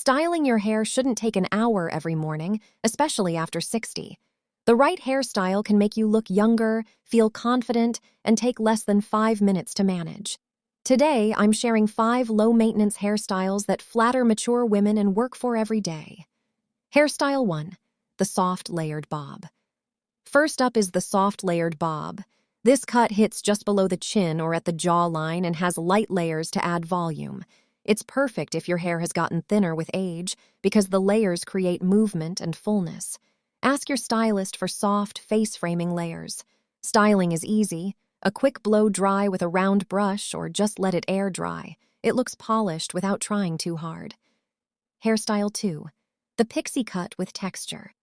Styling your hair shouldn't take an hour every morning, especially after 60. The right hairstyle can make you look younger, feel confident, and take less than 5 minutes to manage. Today, I'm sharing 5 low-maintenance hairstyles that flatter mature women and work for every day. Hairstyle 1. The soft layered bob. First up is the soft layered bob. This cut hits just below the chin or at the jawline and has light layers to add volume. It's perfect if your hair has gotten thinner with age because the layers create movement and fullness. Ask your stylist for soft, face-framing layers. Styling is easy. A quick blow dry with a round brush or just let it air dry. It looks polished without trying too hard. Hairstyle 2. The pixie cut with texture.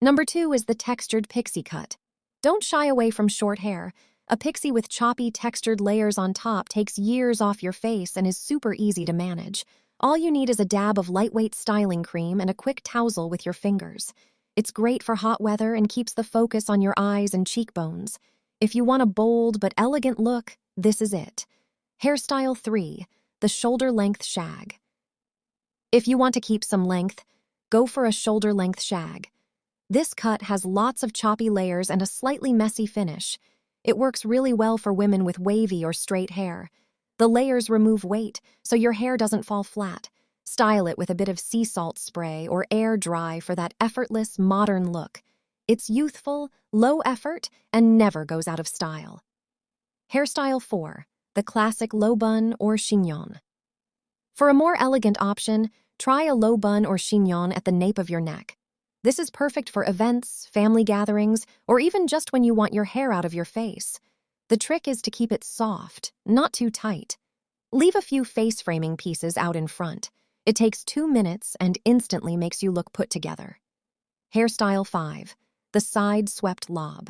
Number 2 is the textured pixie cut. Don't shy away from short hair. A pixie with choppy, textured layers on top takes years off your face and is super easy to manage. All you need is a dab of lightweight styling cream and a quick tousle with your fingers. It's great for hot weather and keeps the focus on your eyes and cheekbones. If you want a bold but elegant look, this is it. Hairstyle 3. The shoulder-length shag. If you want to keep some length, go for a shoulder-length shag. This cut has lots of choppy layers and a slightly messy finish. It works really well for women with wavy or straight hair. The layers remove weight, so your hair doesn't fall flat. Style it with a bit of sea salt spray or air dry for that effortless, modern look. It's youthful, low effort, and never goes out of style. Hairstyle 4. The classic low bun or chignon. For a more elegant option, try a low bun or chignon at the nape of your neck. This is perfect for events, family gatherings, or even just when you want your hair out of your face. The trick is to keep it soft, not too tight. Leave a few face-framing pieces out in front. It takes 2 minutes and instantly makes you look put together. Hairstyle 5. The side-swept lob.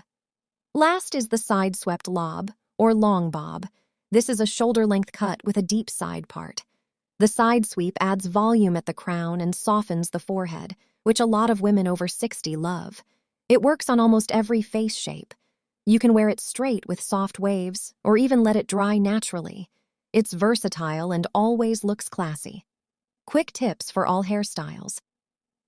Last is the side-swept lob, or long bob. This is a shoulder-length cut with a deep side part. The side sweep adds volume at the crown and softens the forehead, which a lot of women over 60 love. It works on almost every face shape. You can wear it straight with soft waves, or even let it dry naturally. It's versatile and always looks classy. Quick tips for all hairstyles.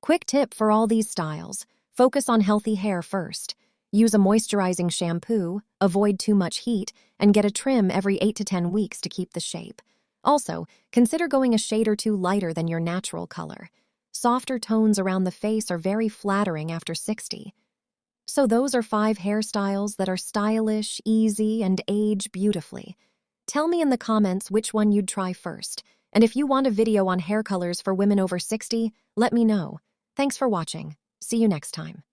Quick tip for all these styles: focus on healthy hair first. Use a moisturizing shampoo, avoid too much heat, and get a trim every 8 to 10 weeks to keep the shape. Also, consider going a shade or two lighter than your natural color. Softer tones around the face are very flattering after 60. So those are 5 hairstyles that are stylish, easy, and age beautifully. Tell me in the comments which one you'd try first. And if you want a video on hair colors for women over 60, let me know. Thanks for watching. See you next time.